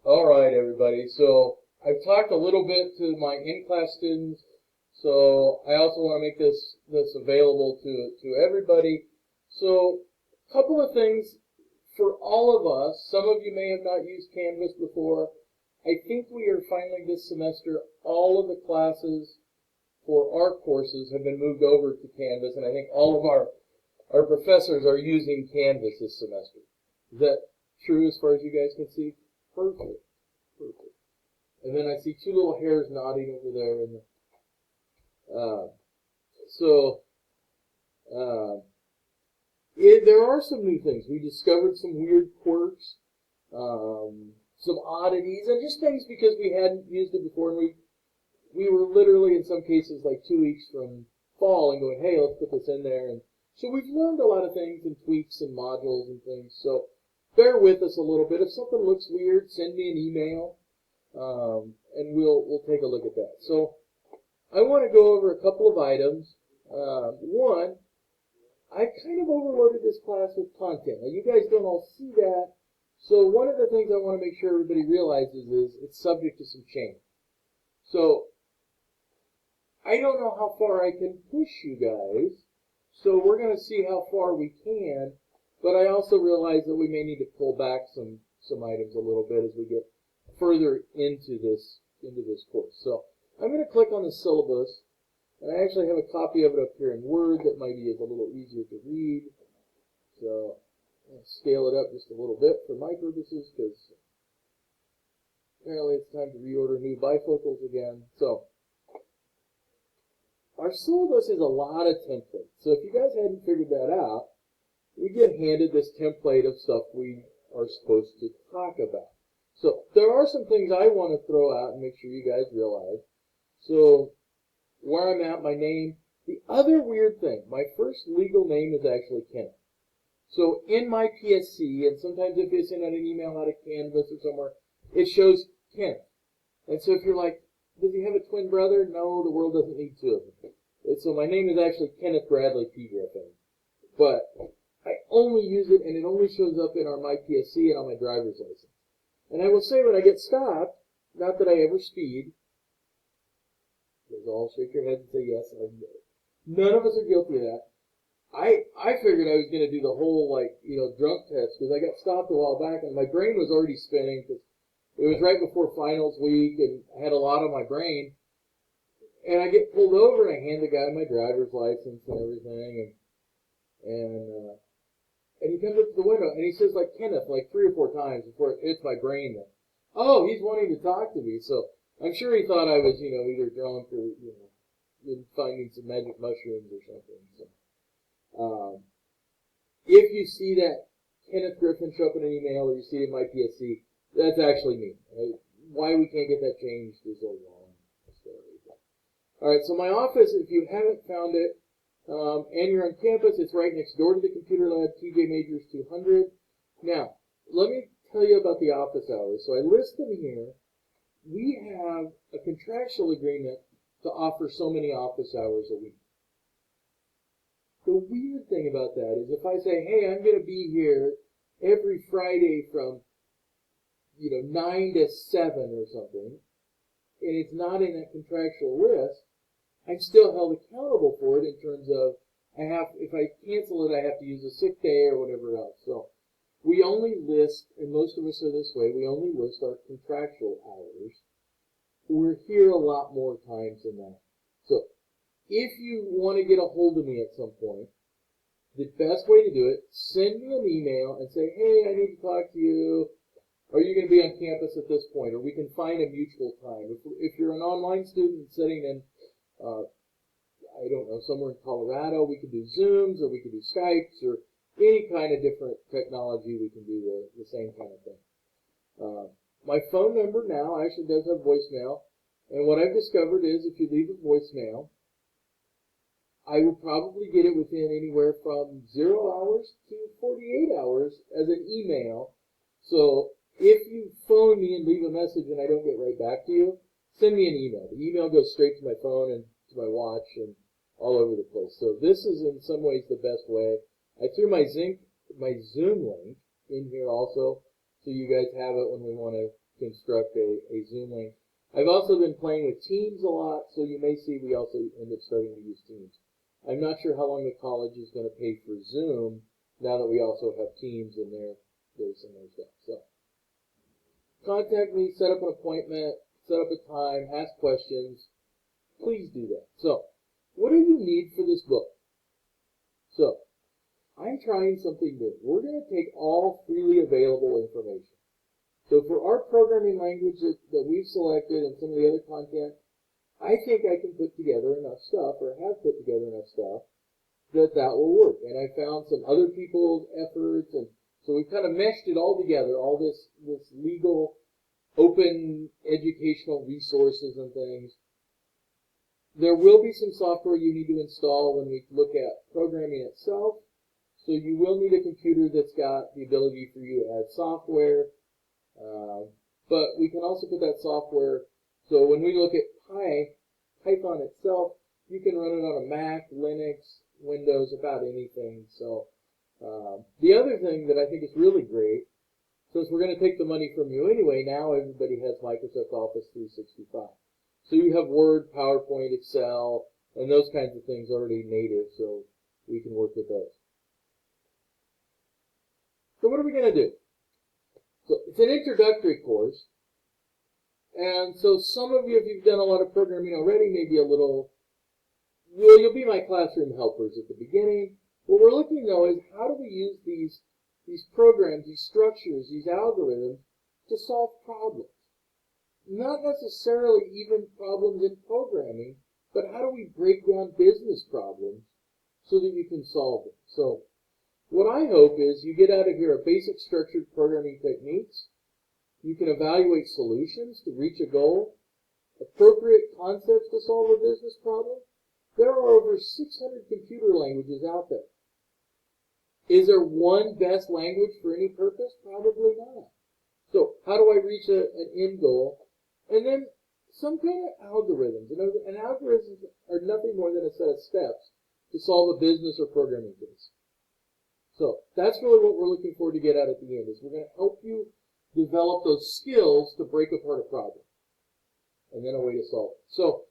All right, everybody. So I've talked a little bit to my in-class students. So I also want to make this available to everybody. So a couple of things for all of us. Some of you may have not used Canvas before. I think we are finally this semester, all of the classes for our courses have been moved over to Canvas, and I think all of our professors are using Canvas this semester. Is that true as far as you guys can see? Perfect. Perfect. And then I see two little hairs nodding over there. There are some new things. We discovered some weird quirks, some oddities, and just things because we hadn't used it before. And we were literally, in some cases, like 2 weeks from fall and going, hey, let's put this in there. And so we've learned a lot of things and tweaks and modules and things. So bear with us a little bit. If something looks weird, send me an email, and we'll take a look at that. So I want to go over a couple of items. One, I kind of overloaded this class with content. Now, you guys don't all see that. So one of the things I want to make sure everybody realizes is it's subject to some change. So I don't know how far I can push you guys. So we're going to see how far we can. But I also realize that we may need to pull back some items a little bit as we get further into this course. So I'm going to click on the syllabus, and I actually have a copy of it up here in Word that maybe is a little easier to read. So I'll scale it up just a little bit for my purposes because apparently it's time to reorder new bifocals again. So our syllabus is a lot of templates. So if you guys hadn't figured that out, we get handed this template of stuff we are supposed to talk about. So there are some things I want to throw out and make sure you guys realize. So where I'm at, my name. The other weird thing, my first legal name is actually Kenneth. So in my PSC, and sometimes if you send out an email out of Canvas or somewhere, it shows Kenneth. And so if you're like, does he have a twin brother? No, the world doesn't need two of them. And so my name is actually Kenneth Bradley P. Griffin. But I only use it, and it only shows up in my PSC and on my driver's license. And I will say when I get stopped, not that I ever speed, because all shake your head and say yes, none of us are guilty of that. I figured I was going to do the whole, drunk test, because I got stopped a while back, and my brain was already spinning, because it was right before finals week, and I had a lot on my brain. And I get pulled over, and I hand the guy my driver's license and everything, and he comes up to the window, and he says, Kenneth, 3 or 4 times before it hits my brain that, oh, he's wanting to talk to me. So I'm sure he thought I was, either drunk or, been finding some magic mushrooms or something. So, if you see that Kenneth Griffin show up in an email or you see it in my PSC, that's actually me. Why we can't get that changed is a long story. All right, so my office, if you haven't found it, and you're on campus, it's right next door to the computer lab, TJ Majors 200. Now, let me tell you about the office hours. So I list them here. We have a contractual agreement to offer so many office hours a week. The weird thing about that is if I say, hey, I'm going to be here every Friday from 9 to 7 or something, and it's not in that contractual list, I'm still held accountable for it in terms of if I cancel it, I have to use a sick day or whatever else. So we only list, and most of us are this way, we only list our contractual hours. We're here a lot more times than that. So if you want to get a hold of me at some point, the best way to do it, send me an email and say, hey, I need to talk to you. Are you going to be on campus at this point? Or we can find a mutual time. If you're an online student sitting in I don't know, somewhere in Colorado, we can do Zooms, or we can do Skypes, or any kind of different technology, we can do the same kind of thing. My phone number now actually does have voicemail, and what I've discovered is if you leave a voicemail, I would probably get it within anywhere from 0 hours to 48 hours as an email. So if you phone me and leave a message and I don't get right back to you, send me an email. The email goes straight to my phone and to my watch and all over the place. So this is in some ways the best way. I threw my Zoom link in here also, so you guys have it when we want to construct a Zoom link. I've also been playing with Teams a lot, so you may see we also end up starting to use Teams. I'm not sure how long the college is going to pay for Zoom now that we also have Teams in there. There's some other stuff. So contact me, set up an appointment, set up a time, ask questions. Please do that. So what do you need for this book? So I'm trying something new. We're going to take all freely available information. So for our programming language that we've selected and some of the other content, I think I can put together enough stuff, or have put together enough stuff, that will work. And I found some other people's efforts, and so we've kind of meshed it all together, all this legal, open educational resources and things. There will be some software you need to install when we look at programming itself. So you will need a computer that's got the ability for you to add software. But we can also put that software, so when we look at Python itself, you can run it on a Mac, Linux, Windows, about anything. So the other thing that I think is really great, since we're going to take the money from you anyway, now everybody has Microsoft Office 365. So you have Word, PowerPoint, Excel, and those kinds of things already native, so we can work with those. So what are we going to do? So it's an introductory course, and so some of you, if you've done a lot of programming already, maybe a little, well, you'll be my classroom helpers at the beginning. What we're looking, though, is how do we use these programs, these structures, these algorithms to solve problems? Not necessarily even problems in programming, but how do we break down business problems so that you can solve them? So what I hope is you get out of here a basic structured programming techniques. You can evaluate solutions to reach a goal, appropriate concepts to solve a business problem. There are over 600 computer languages out there. Is there one best language for any purpose? Probably not. So how do I reach an end goal? And then some kind of algorithms. And algorithms are nothing more than a set of steps to solve a business or programming case. So that's really what we're looking for to get out at the end, is we're going to help you develop those skills to break apart a problem and then a way to solve it. So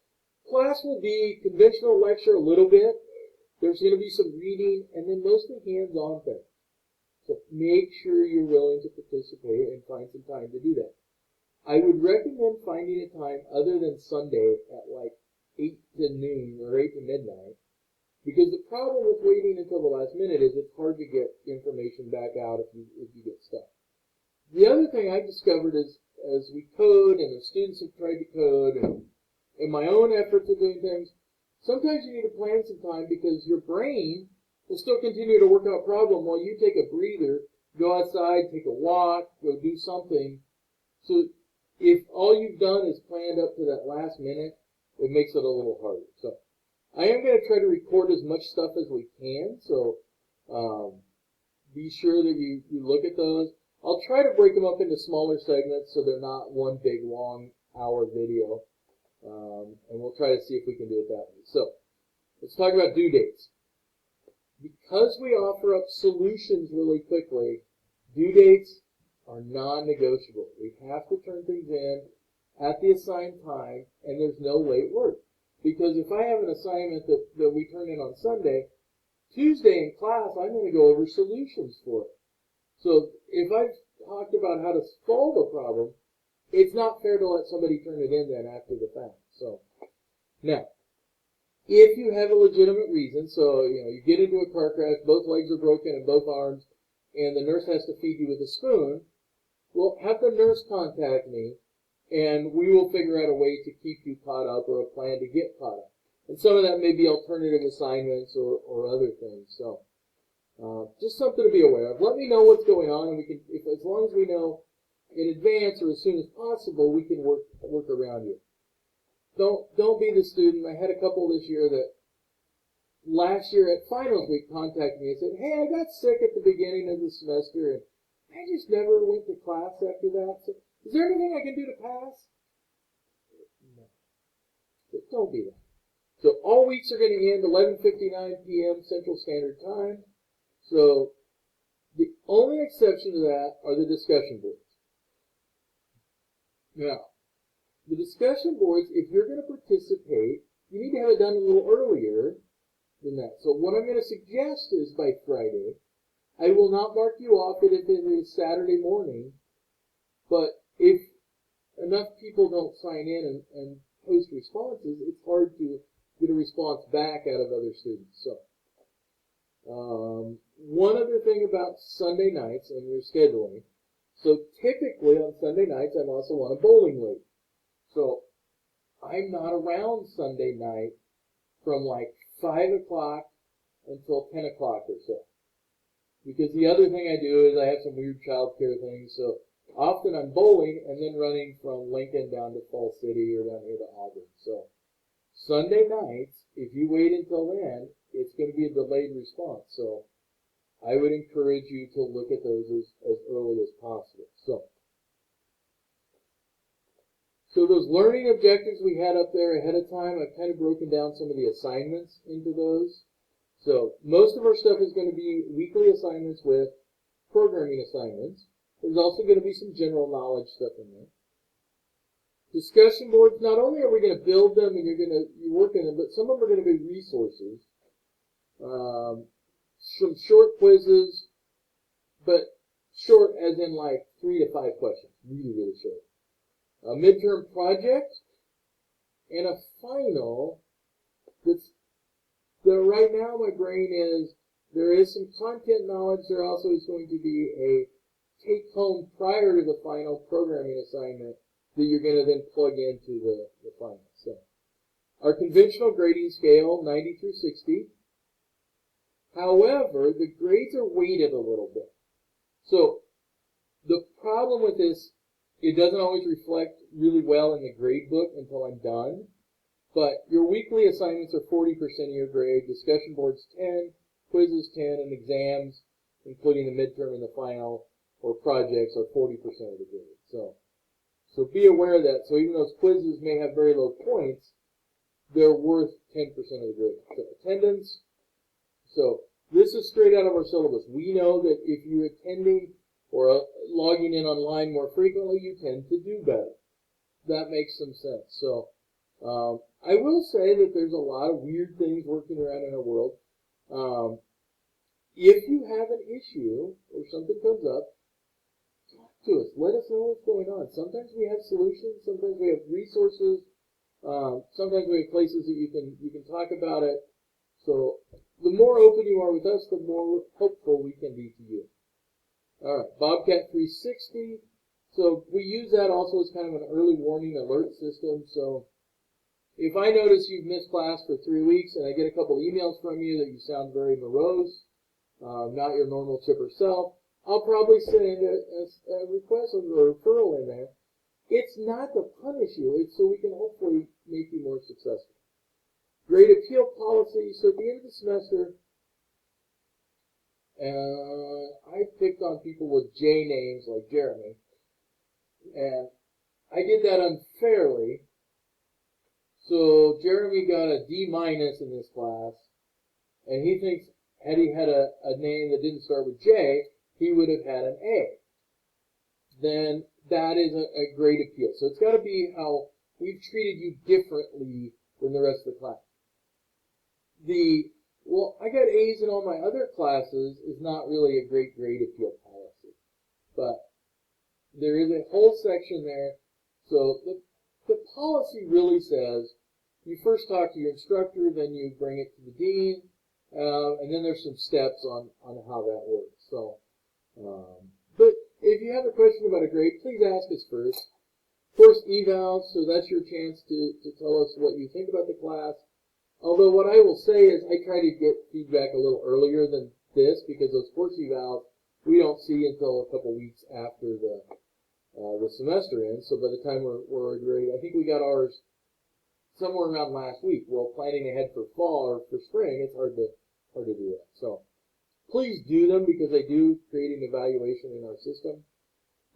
class will be conventional lecture a little bit. There's going to be some reading and then mostly hands-on things. So make sure you're willing to participate and find some time to do that. I would recommend finding a time other than Sunday at like 8 to noon or 8 to midnight. Because the problem with waiting until the last minute is it's hard to get information back out if you get stuck. The other thing I discovered is, as we code and the students have tried to code and in my own efforts of doing things, sometimes you need to plan some time because your brain will still continue to work out a problem while you take a breather, go outside, take a walk, go do something. So if all you've done is planned up to that last minute, it makes it a little harder. So I am going to try to record as much stuff as we can, so be sure that you look at those. I'll try to break them up into smaller segments so they're not one big long hour video, and we'll try to see if we can do it that way. So let's talk about due dates. Because we offer up solutions really quickly, due dates are non-negotiable. We have to turn things in at the assigned time, and there's no late work. Because if I have an assignment that we turn in on Sunday, Tuesday in class, I'm going to go over solutions for it. So if I've talked about how to solve a problem, it's not fair to let somebody turn it in then after the fact. So now, if you have a legitimate reason, so you get into a car crash, both legs are broken and both arms, and the nurse has to feed you with a spoon, well, have the nurse contact me, and we will figure out a way to keep you caught up or a plan to get caught up. And some of that may be alternative assignments or other things. So just something to be aware of. Let me know what's going on, and we can, as long as we know in advance or as soon as possible, we can work around you. Don't be the student. I had a couple this year that last year at finals week contacted me and said, "Hey, I got sick at the beginning of the semester, and I just never went to class after that. So is there anything I can do to pass?" No. So don't be that. So all weeks are going to end 11:59 p.m. Central Standard Time. So the only exception to that are the discussion boards. Now, the discussion boards, if you're going to participate, you need to have it done a little earlier than that. So what I'm going to suggest is by Friday, I will not mark you off it if it is Saturday morning, but if enough people don't sign in and post responses, it's hard to get a response back out of other students. So, one other thing about Sunday nights and your scheduling. So typically on Sunday nights, I'm also on a bowling league. So I'm not around Sunday night from like 5 o'clock until 10 o'clock or so. Because the other thing I do is I have some weird childcare things. So often I'm bowling and then running from Lincoln down to Falls City or down here to Auburn. So Sunday nights, if you wait until then, it's going to be a delayed response. So I would encourage you to look at those as early as possible. So those learning objectives we had up there ahead of time, I've kind of broken down some of the assignments into those. So most of our stuff is going to be weekly assignments with programming assignments. There's also going to be some general knowledge stuff in there. Discussion boards, not only are we going to build them and you're working them, but some of them are going to be resources. Some short quizzes, but short as in like 3 to 5 questions. Really, really short. A midterm project, and a final that's right now my brain is there is some content knowledge. There also is going to be a take home prior to the final programming assignment that you're going to then plug into the final. So our conventional grading scale, 90 through 60. However, the grades are weighted a little bit. So the problem with this, it doesn't always reflect really well in the grade book until I'm done. But your weekly assignments are 40% of your grade, discussion boards 10, quizzes 10, and exams, including the midterm and the final, or projects, are 40% of the grade. So be aware of that. So even those quizzes may have very low points, they're worth 10% of the grade. So attendance. So this is straight out of our syllabus. We know that if you're attending or logging in online more frequently, you tend to do better. That makes some sense. So I will say that there's a lot of weird things working around in our world. If you have an issue or something comes up, talk to us. Let us know what's going on. Sometimes we have solutions. Sometimes we have resources. Sometimes we have places that you can talk about it. So the more open you are with us, the more helpful we can be to you. All right, Bobcat 360. So we use that also as kind of an early warning alert system. So if I notice you've missed class for 3 weeks and I get a couple emails from you that you sound very morose, not your normal chipper self, I'll probably send a request or a referral in there. It's not to punish you. It's so we can hopefully make you more successful. Grade appeal policy. So at the end of the semester, I picked on people with J names like Jeremy, and I did that unfairly. So Jeremy got a D- in this class, and he thinks had he had a name that didn't start with J, he would have had an A. Then that is a grade appeal. So it's got to be how we've treated you differently than the rest of the class. Well, I got A's in all my other classes is not really a great grade appeal policy. But there is a whole section there. So the policy really says you first talk to your instructor, then you bring it to the dean, and then there's some steps on how that works. So, but if you have a question about a grade, please ask us first. Of course, evals, so that's your chance to tell us what you think about the class. Although what I will say is I try to get feedback a little earlier than this because those course evals we don't see until a couple weeks after the semester ends. So by the time we're ready, I think we got ours somewhere around last week. Well, planning ahead for fall or for spring, it's hard to do that. So please do them because they do create an evaluation in our system.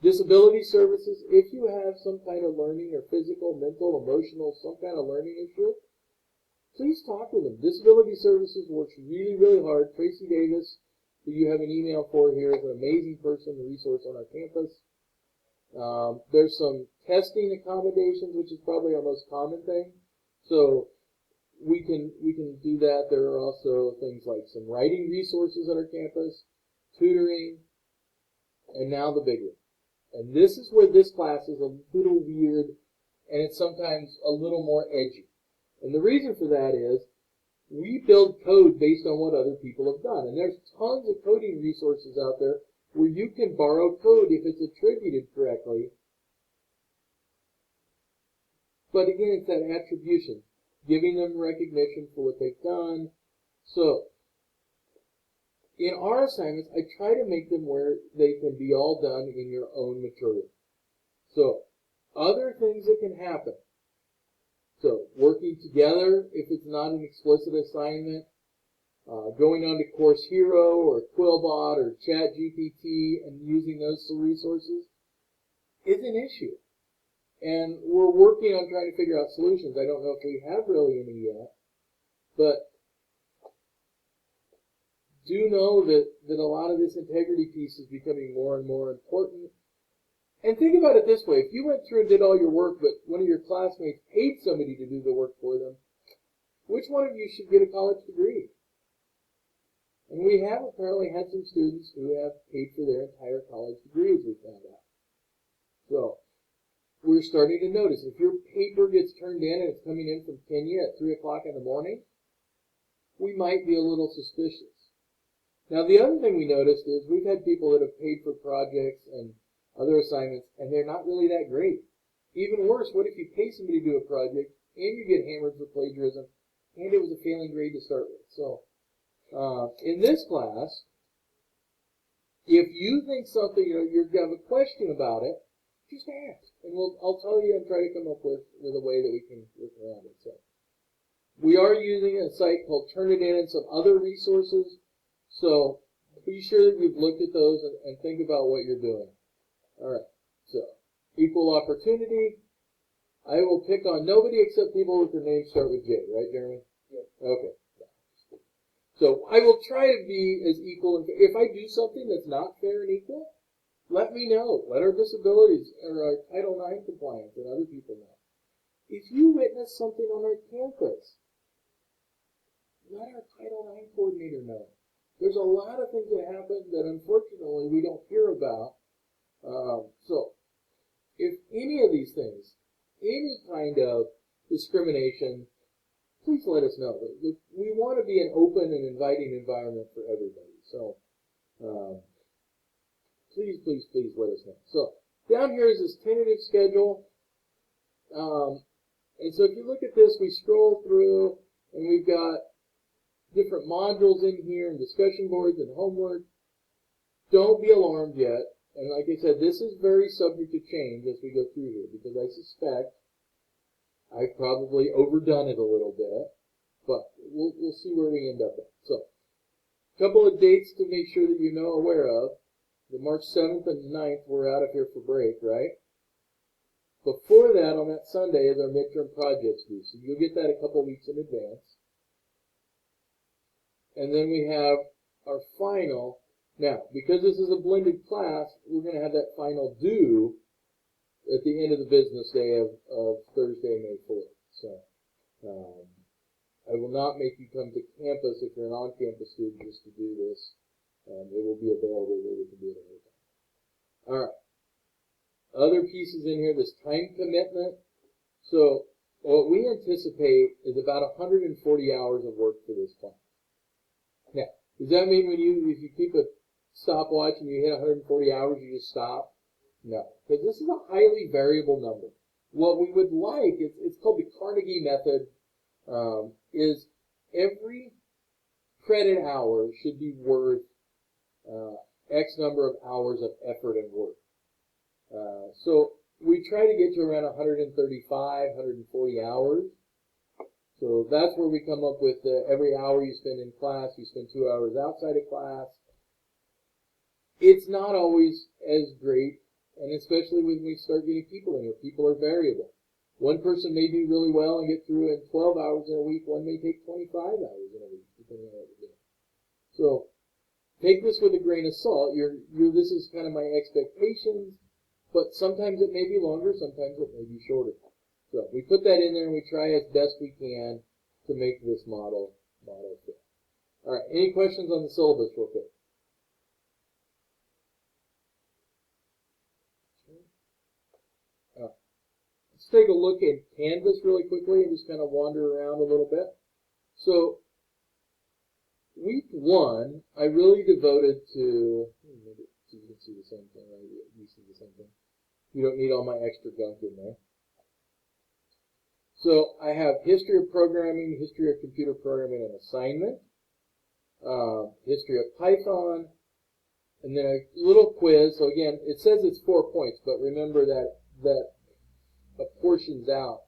Disability services, if you have some kind of learning or physical, mental, emotional, some kind of learning issue, please talk with them. Disability Services works really, really hard. Tracy Davis, who you have an email for here, is an amazing person, a resource on our campus. There's some testing accommodations, which is probably our most common thing. So we can do that. There are also things like some writing resources at our campus, tutoring, and now the big one. And this is where this class is a little weird, and it's sometimes a little more edgy. And the reason for that is we build code based on what other people have done. And there's tons of coding resources out there where you can borrow code if it's attributed correctly. But again, it's that attribution, giving them recognition for what they've done. So in our assignments, I try to make them where they can be all done in your own material. So other things that can happen. So working together, if it's not an explicit assignment, going on to Course Hero or Quillbot or ChatGPT and using those resources is an issue. And we're working on trying to figure out solutions. I don't know if we have really any yet, but do know that a lot of this integrity piece is becoming more and more important. And think about it this way. If you went through and did all your work, but one of your classmates paid somebody to do the work for them, which one of you should get a college degree? And we have apparently had some students who have paid for their entire college degree, as we found out. So we're starting to notice if your paper gets turned in and it's coming in from Kenya at 3 o'clock in the morning, we might be a little suspicious. Now, the other thing we noticed is we've had people that have paid for projects and other assignments, and they're not really that great. Even worse, what if you pay somebody to do a project, and you get hammered for plagiarism, and it was a failing grade to start with? So, in this class, if you think something, you have a question about it, just ask, and I'll tell you and try to come up with a way that we can work around it. So, we are using a site called Turnitin and some other resources. So be sure that you've looked at those and think about what you're doing. All right. So equal opportunity. I will pick on nobody except people with their names start with J, right, Jeremy? Yeah. Okay. So I will try to be as equal. If I do something that's not fair and equal, let me know. Let our disabilities or our Title IX compliance and other people know. If you witness something on our campus, let our Title IX coordinator know. There's a lot of things that happen that unfortunately we don't hear about. So if any of these things, any kind of discrimination, please let us know. We want to be an open and inviting environment for everybody. So please let us know. So down here is this tentative schedule. And so if you look at this, we scroll through and we've got different modules in here and discussion boards and homework. Don't be alarmed yet. And like I said, this is very subject to change as we go through here because I suspect I've probably overdone it a little bit, but we'll see where we end up at. So a couple of dates to make sure that you're aware of. The March 7th and 9th, we're out of here for break, right? Before that, on that Sunday, is our midterm projects due. So you'll get that a couple weeks in advance. And then we have our final. Now, because this is a blended class, we're going to have that final due at the end of the business day of Thursday, May 4th. So I will not make you come to campus if you're an on-campus student just to do this. It will be available where we can do it every time. All right. Other pieces in here, this time commitment. So what we anticipate is about 140 hours of work for this class. Now, does that mean if you keep a stopwatch and you hit 140 hours, you just stop? No, because this is a highly variable number. What we would like, it's called the Carnegie method, is every credit hour should be worth X number of hours of effort and work. So we try to get to around 135, 140 hours. So that's where we come up with every hour you spend in class, you spend 2 hours outside of class. It's not always as great, and especially when we start getting people in here. People are variable. One person may do really well and get through in 12 hours in a week. One may take 25 hours in a week, depending on what we're doing. So take this with a grain of salt. This is kind of my expectations. but sometimes it may be longer, sometimes it may be shorter. So we put that in there and we try as best we can to make this model fit. All right, any questions on the syllabus real quick? Let's take a look at Canvas really quickly and just kind of wander around a little bit. So week 1, I really devoted to, maybe you can see the same thing, right? You see the same thing. You don't need all my extra gunk in there. So I have history of programming, history of computer programming and assignment, history of Python, and then a little quiz. So again, it says it's 4 points, but remember that portions out.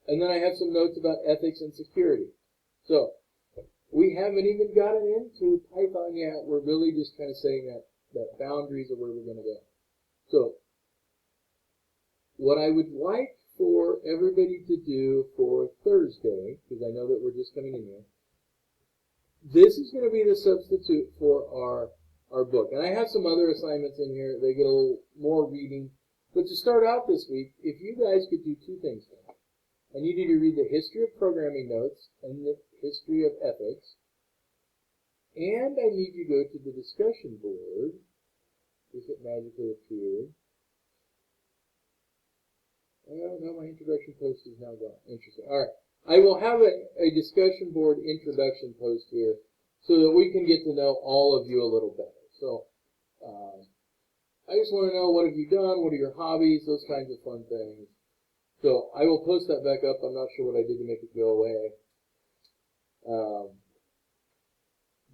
And then I have some notes about ethics and security. So we haven't even gotten into Python yet. We're really just kind of setting that boundaries of where we're going to go. So what I would like for everybody to do for Thursday, because I know that we're just coming in here, this is going to be the substitute for our book. And I have some other assignments in here. They get a little more reading. But to start out this week, if you guys could do 2 things for me. I need you to read the history of programming notes and the history of ethics. And I need you to go to the discussion board, if it magically appeared. Oh, no, my introduction post is now gone. Interesting. All right. I will have a discussion board introduction post here so that we can get to know all of you a little better. So I just want to know, what have you done? What are your hobbies? Those kinds of fun things. So I will post that back up. I'm not sure what I did to make it go away.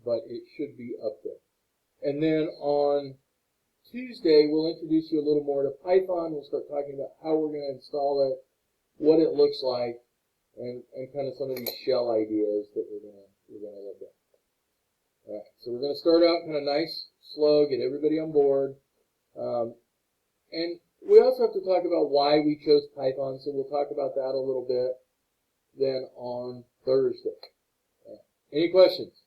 But it should be up there. And then on Tuesday, we'll introduce you a little more to Python. We'll start talking about how we're going to install it, what it looks like, and kind of some of these shell ideas that we're going to look at. All right, so we're going to start out kind of nice, slow, get everybody on board. And we also have to talk about why we chose Python, so we'll talk about that a little bit then on Thursday. Any questions?